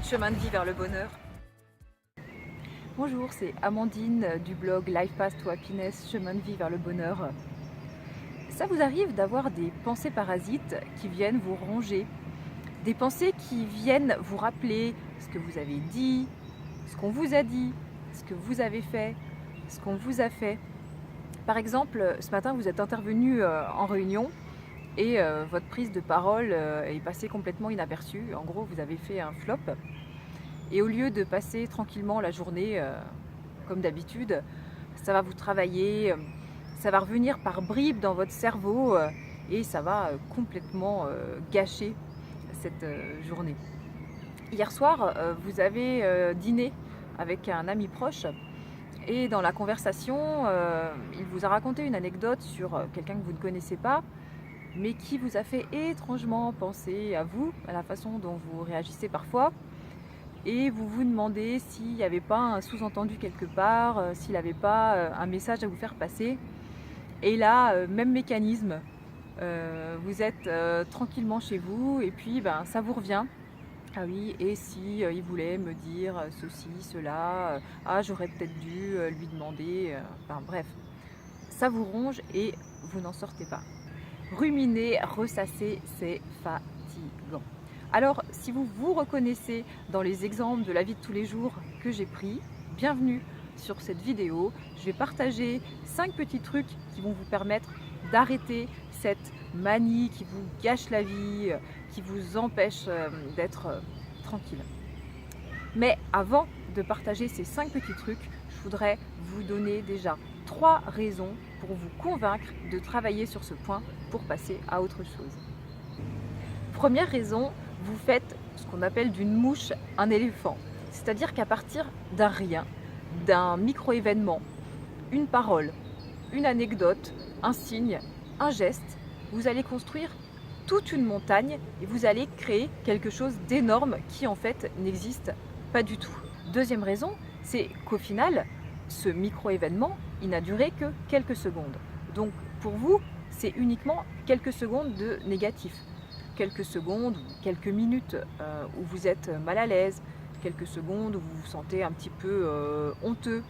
chemin de vie vers le bonheur. Bonjour, c'est Amandine du blog Life Path to Happiness, chemin de vie vers le bonheur. Ça vous arrive d'avoir des pensées parasites qui viennent vous ronger, des pensées qui viennent vous rappeler ce que vous avez dit, ce qu'on vous a dit, ce que vous avez fait, ce qu'on vous a fait. Par exemple, ce matin vous êtes intervenu en réunion et votre prise de parole est passée complètement inaperçue. En gros, vous avez fait un flop. Et au lieu de passer tranquillement la journée comme d'habitude, ça va vous travailler, ça va revenir par bribes dans votre cerveau et ça va complètement gâcher cette journée. Hier soir, vous avez dîné avec un ami proche et dans la conversation, il vous a raconté une anecdote sur quelqu'un que vous ne connaissez pas, mais qui vous a fait étrangement penser à vous, à la façon dont vous réagissez parfois. Et vous vous demandez s'il n'y avait pas un sous-entendu quelque part, s'il n'avait pas un message à vous faire passer. Et là, même mécanisme, vous êtes tranquillement chez vous et puis ça vous revient. Ah oui, et si il voulait me dire ceci, cela, ah j'aurais peut-être dû lui demander, enfin bref. Ça vous ronge et vous n'en sortez pas. Ruminer, ressasser, c'est fatigant. Alors, si vous vous reconnaissez dans les exemples de la vie de tous les jours que j'ai pris, bienvenue sur cette vidéo. Je vais partager 5 petits trucs qui vont vous permettre d'arrêter cette manie qui vous gâche la vie, qui vous empêche d'être tranquille. Mais avant de partager ces 5 petits trucs, je voudrais vous donner déjà 3 raisons pour vous convaincre de travailler sur ce point pour passer à autre chose. Première raison, vous faites ce qu'on appelle d'une mouche un éléphant. C'est-à-dire qu'à partir d'un rien, d'un micro-événement, une parole, une anecdote, un signe, un geste, vous allez construire toute une montagne et vous allez créer quelque chose d'énorme qui en fait n'existe pas du tout. Deuxième raison, c'est qu'au final, ce micro-événement, il n'a duré que quelques secondes. Donc pour vous, c'est uniquement quelques secondes de négatif. Quelques secondes ou quelques minutes où vous êtes mal à l'aise, quelques secondes où vous vous sentez un petit peu honteux.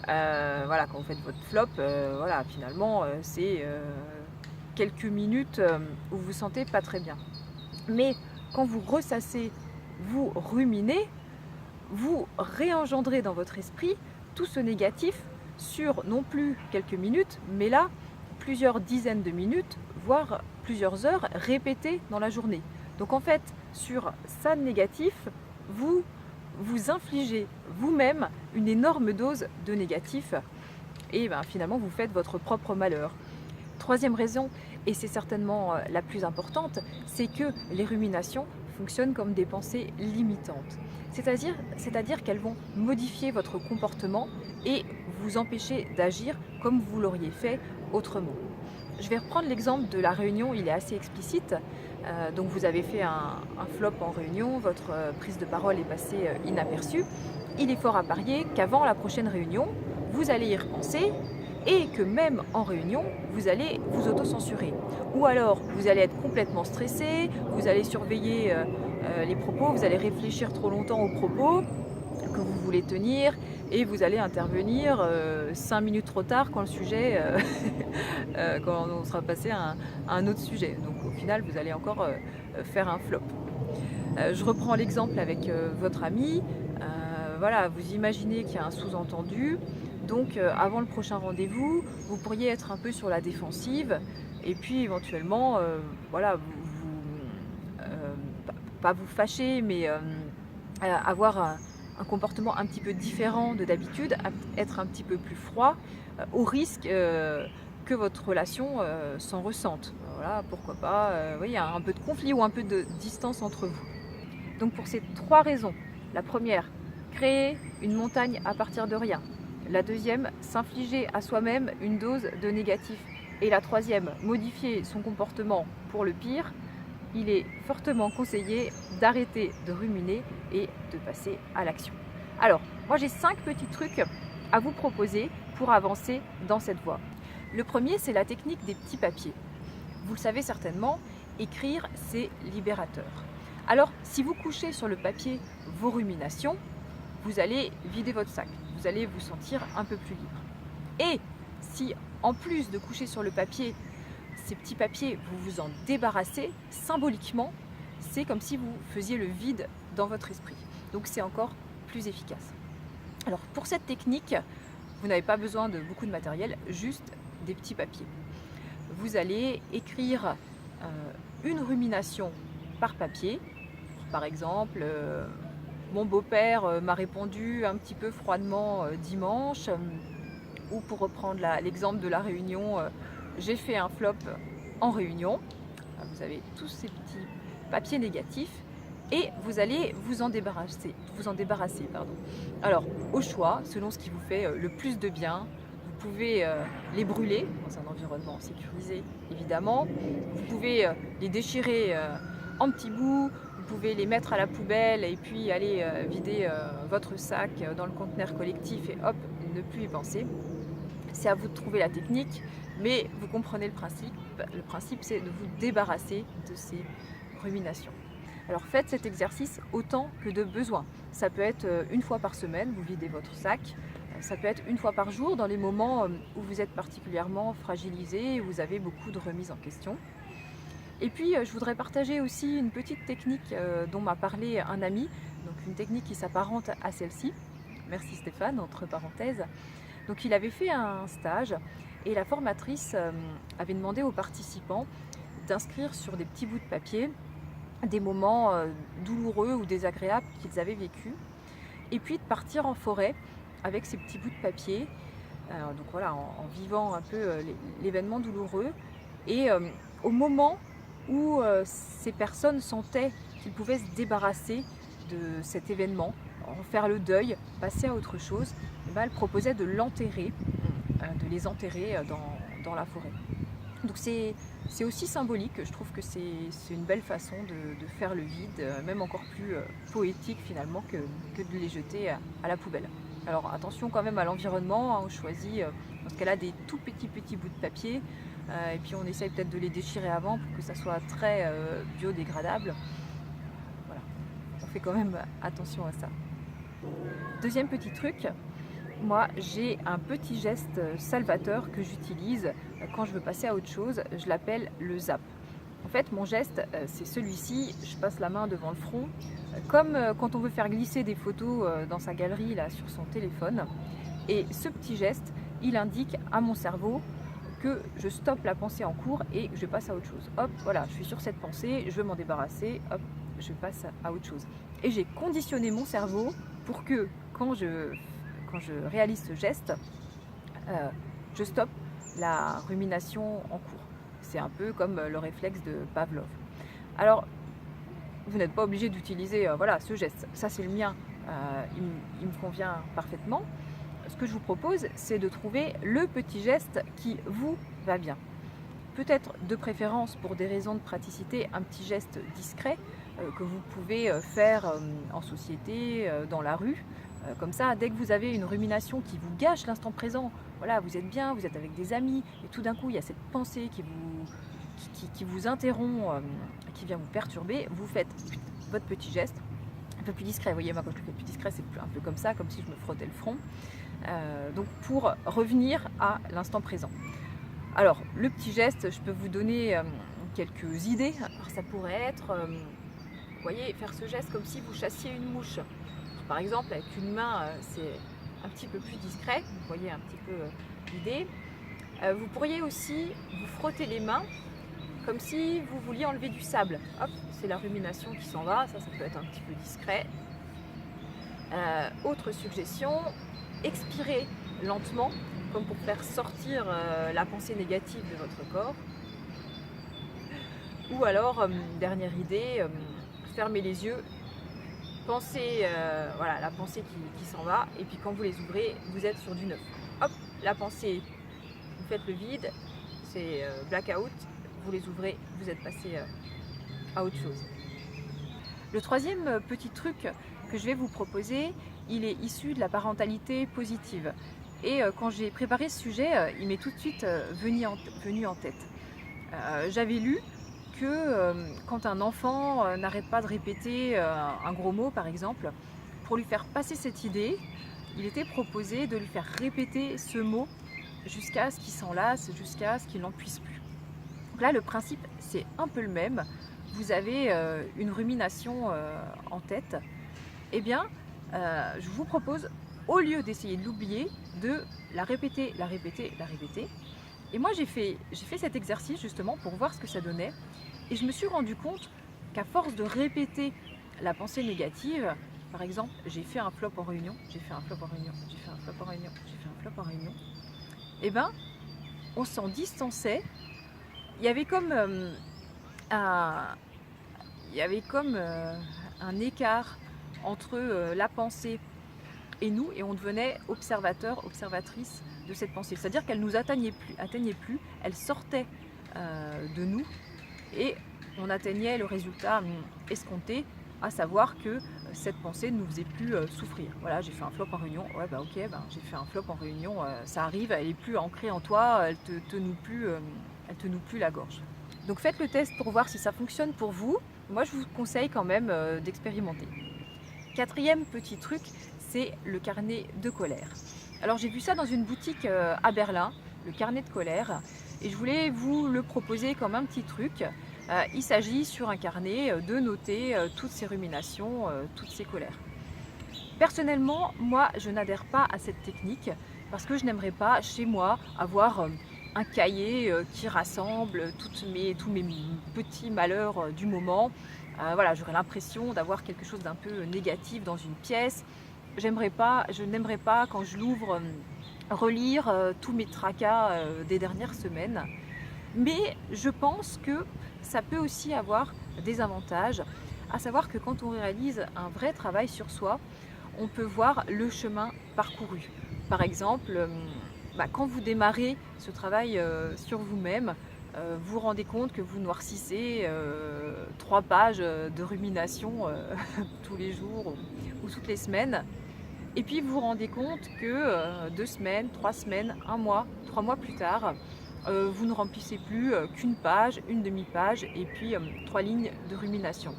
Voilà, quand vous faites votre flop, voilà, finalement, c'est quelques minutes où vous vous sentez pas très bien. Mais quand vous ressassez, vous ruminez, vous réengendrez dans votre esprit tout ce négatif sur non plus quelques minutes, mais là, plusieurs dizaines de minutes, voire plusieurs heures répétées dans la journée. Donc en fait, sur ça négatif, vous infligez vous-même une énorme dose de négatif et finalement vous faites votre propre malheur. Troisième raison, et c'est certainement la plus importante, c'est que les ruminations fonctionnent comme des pensées limitantes. C'est-à-dire qu'elles vont modifier votre comportement et vous empêcher d'agir comme vous l'auriez fait autrement. Je vais reprendre l'exemple de la réunion, il est assez explicite. Donc vous avez fait un flop en réunion, votre prise de parole est passée inaperçue. Il est fort à parier qu'avant la prochaine réunion, vous allez y repenser et que même en réunion, vous allez vous auto-censurer. Ou alors, vous allez être complètement stressé, vous allez surveiller les propos, vous allez réfléchir trop longtemps aux propos que vous voulez tenir et vous allez intervenir 5 minutes trop tard quand le sujet, quand on sera passé à un autre sujet. Donc au final, vous allez encore faire un flop. Je reprends l'exemple avec votre ami. Voilà, vous imaginez qu'il y a un sous-entendu. Donc avant le prochain rendez-vous, vous pourriez être un peu sur la défensive et puis éventuellement, voilà, pas vous fâcher, mais avoir un comportement un petit peu différent de d'habitude, être un petit peu plus froid, au risque que votre relation s'en ressente. Voilà, pourquoi pas, oui, il y a un peu de conflit ou un peu de distance entre vous. Donc pour ces 3 raisons, la première, créer une montagne à partir de rien. La deuxième, s'infliger à soi-même une dose de négatif. Et la troisième, modifier son comportement pour le pire. Il est fortement conseillé d'arrêter de ruminer et de passer à l'action. Alors, moi j'ai 5 petits trucs à vous proposer pour avancer dans cette voie. Le premier, c'est la technique des petits papiers. Vous le savez certainement, écrire, c'est libérateur. Alors, si vous couchez sur le papier vos ruminations, vous allez vider votre sac. Vous allez vous sentir un peu plus libre. Et si, en plus de coucher sur le papier, ces petits papiers, vous vous en débarrassez, symboliquement, c'est comme si vous faisiez le vide dans votre esprit. Donc c'est encore plus efficace. Alors pour cette technique, vous n'avez pas besoin de beaucoup de matériel, juste des petits papiers. Vous allez écrire une rumination par papier. Par exemple, mon beau-père m'a répondu un petit peu froidement dimanche. Ou pour reprendre l'exemple de la réunion, j'ai fait un flop en réunion. Vous avez tous ces petits papiers négatifs et vous allez vous en débarrasser. Alors, au choix, selon ce qui vous fait le plus de bien, vous pouvez les brûler dans un environnement sécurisé, évidemment. Vous pouvez les déchirer en petits bouts. Vous pouvez les mettre à la poubelle et puis aller vider votre sac dans le conteneur collectif et hop, ne plus y penser. C'est à vous de trouver la technique, mais vous comprenez le principe. Le principe, c'est de vous débarrasser de ces ruminations. Alors faites cet exercice autant que de besoin. Ça peut être une fois par semaine, vous videz votre sac. Ça peut être une fois par jour dans les moments où vous êtes particulièrement fragilisé et vous avez beaucoup de remises en question. Et puis je voudrais partager aussi une petite technique dont m'a parlé un ami, donc une technique qui s'apparente à celle-ci. Merci Stéphane, entre parenthèses. Donc il avait fait un stage et la formatrice avait demandé aux participants d'inscrire sur des petits bouts de papier des moments douloureux ou désagréables qu'ils avaient vécus et puis de partir en forêt avec ces petits bouts de papier, donc voilà, en vivant un peu l'événement douloureux et au moment où ces personnes sentaient qu'ils pouvaient se débarrasser de cet événement, en faire le deuil, passer à autre chose, et ben elle proposait de l'enterrer, de les enterrer dans la forêt. Donc c'est aussi symbolique, je trouve que c'est une belle façon de faire le vide, même encore plus poétique finalement que de les jeter à la poubelle. Alors attention quand même à l'environnement, hein, on choisit dans ce cas-là des tout petits bouts de papier, et puis on essaye peut-être de les déchirer avant pour que ça soit très biodégradable. Voilà, on fait quand même attention à ça. Deuxième petit truc, moi j'ai un petit geste salvateur que j'utilise quand je veux passer à autre chose, je l'appelle le zap. En fait mon geste c'est celui-ci, je passe la main devant le front, comme quand on veut faire glisser des photos dans sa galerie là, sur son téléphone. Et ce petit geste, il indique à mon cerveau que je stoppe la pensée en cours et que je passe à autre chose. Hop, voilà, je suis sur cette pensée, je veux m'en débarrasser, hop, je passe à autre chose. Et j'ai conditionné mon cerveau pour que quand je réalise ce geste, je stoppe la rumination en cours. C'est un peu comme le réflexe de Pavlov. Alors, vous n'êtes pas obligé d'utiliser voilà, ce geste. Ça, c'est le mien. Il me convient parfaitement. Ce que je vous propose, c'est de trouver le petit geste qui vous va bien. Peut-être de préférence, pour des raisons de praticité, un petit geste discret que vous pouvez faire en société, dans la rue. Comme ça, dès que vous avez une rumination qui vous gâche l'instant présent, voilà, vous êtes bien, vous êtes avec des amis, et tout d'un coup, il y a cette pensée qui vous interrompt, qui vient vous perturber, vous faites votre petit geste, un peu plus discret. Vous voyez, moi, quand je fais plus discret, c'est un peu comme ça, comme si je me frottais le front. Donc, pour revenir à l'instant présent. Alors, le petit geste, je peux vous donner quelques idées. Alors, ça pourrait être, vous voyez, faire ce geste comme si vous chassiez une mouche. Par exemple, avec une main, c'est un petit peu plus discret. Vous voyez un petit peu l'idée. Vous pourriez aussi vous frotter les mains comme si vous vouliez enlever du sable. Hop, c'est la rumination qui s'en va. Ça peut être un petit peu discret. Autre suggestion, expirez lentement, comme pour faire sortir la pensée négative de votre corps. Ou alors, dernière idée, fermez les yeux. Pensez, voilà, la pensée qui s'en va, et puis quand vous les ouvrez, vous êtes sur du neuf. Hop, la pensée, vous faites le vide, c'est blackout, vous les ouvrez, vous êtes passé à autre chose. Le troisième petit truc que je vais vous proposer, il est issu de la parentalité positive. Et quand j'ai préparé ce sujet, il m'est tout de suite venu en tête. J'avais lu quand un enfant n'arrête pas de répéter un gros mot par exemple, pour lui faire passer cette idée, il était proposé de lui faire répéter ce mot jusqu'à ce qu'il s'en lasse, jusqu'à ce qu'il n'en puisse plus. Donc là, le principe, c'est un peu le même. Vous avez une rumination en tête. Eh bien, je vous propose, au lieu d'essayer de l'oublier, de la répéter, la répéter, la répéter. Et moi, j'ai fait cet exercice justement pour voir ce que ça donnait. Et je me suis rendu compte qu'à force de répéter la pensée négative, par exemple, j'ai fait un flop en réunion, j'ai fait un flop en réunion, j'ai fait un flop en réunion, j'ai fait un flop en réunion, eh bien, on s'en distançait. Il y avait comme un écart entre la pensée et nous, et on devenait observateur, observatrice de cette pensée. C'est-à-dire qu'elle ne nous atteignait plus, elle sortait de nous et on atteignait le résultat escompté, à savoir que cette pensée ne nous faisait plus souffrir. Voilà, j'ai fait un flop en réunion, ouais bah ok, j'ai fait un flop en réunion, ça arrive, elle n'est plus ancrée en toi, elle te noue plus la gorge. Donc faites le test pour voir si ça fonctionne pour vous. Moi je vous conseille quand même d'expérimenter. Quatrième petit truc, c'est le carnet de colère. Alors j'ai vu ça dans une boutique à Berlin, le carnet de colère, et je voulais vous le proposer comme un petit truc. Il s'agit sur un carnet de noter toutes ces ruminations, toutes ces colères. Personnellement, moi je n'adhère pas à cette technique parce que je n'aimerais pas chez moi avoir un cahier qui rassemble tous mes petits malheurs du moment. Voilà, j'aurais l'impression d'avoir quelque chose d'un peu négatif dans une pièce. Je n'aimerais pas quand je l'ouvre relire tous mes tracas des dernières semaines. Mais je pense que ça peut aussi avoir des avantages, à savoir que quand on réalise un vrai travail sur soi, on peut voir le chemin parcouru. Par exemple, quand vous démarrez ce travail sur vous-même, vous vous rendez compte que vous noircissez 3 pages de rumination tous les jours ou toutes les semaines. Et puis vous vous rendez compte que 2 semaines, 3 semaines, 1 mois, 3 mois plus tard, vous ne remplissez plus qu'une page, une demi-page et puis 3 lignes de rumination.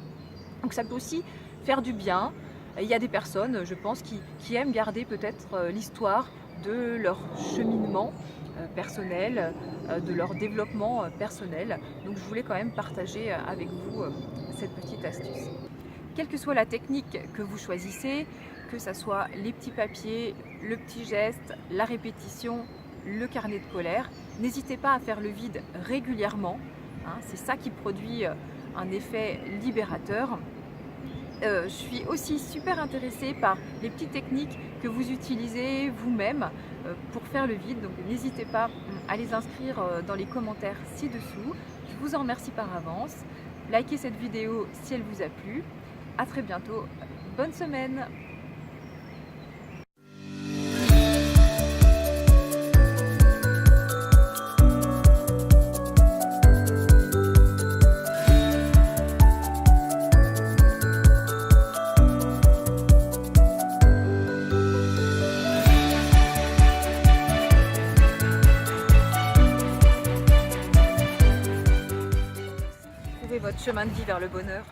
Donc ça peut aussi faire du bien. Il y a des personnes, je pense, qui aiment garder peut-être l'histoire de leur cheminement personnel, de leur développement personnel. Donc je voulais quand même partager avec vous cette petite astuce. Quelle que soit la technique que vous choisissez, que ce soit les petits papiers, le petit geste, la répétition, le carnet de colère, n'hésitez pas à faire le vide régulièrement. C'est ça qui produit un effet libérateur. Je suis aussi super intéressée par les petites techniques que vous utilisez vous-même pour faire le vide. Donc n'hésitez pas à les inscrire dans les commentaires ci-dessous. Je vous en remercie par avance. Likez cette vidéo si elle vous a plu. À très bientôt. Bonne semaine! Trouvez votre chemin de vie vers le bonheur.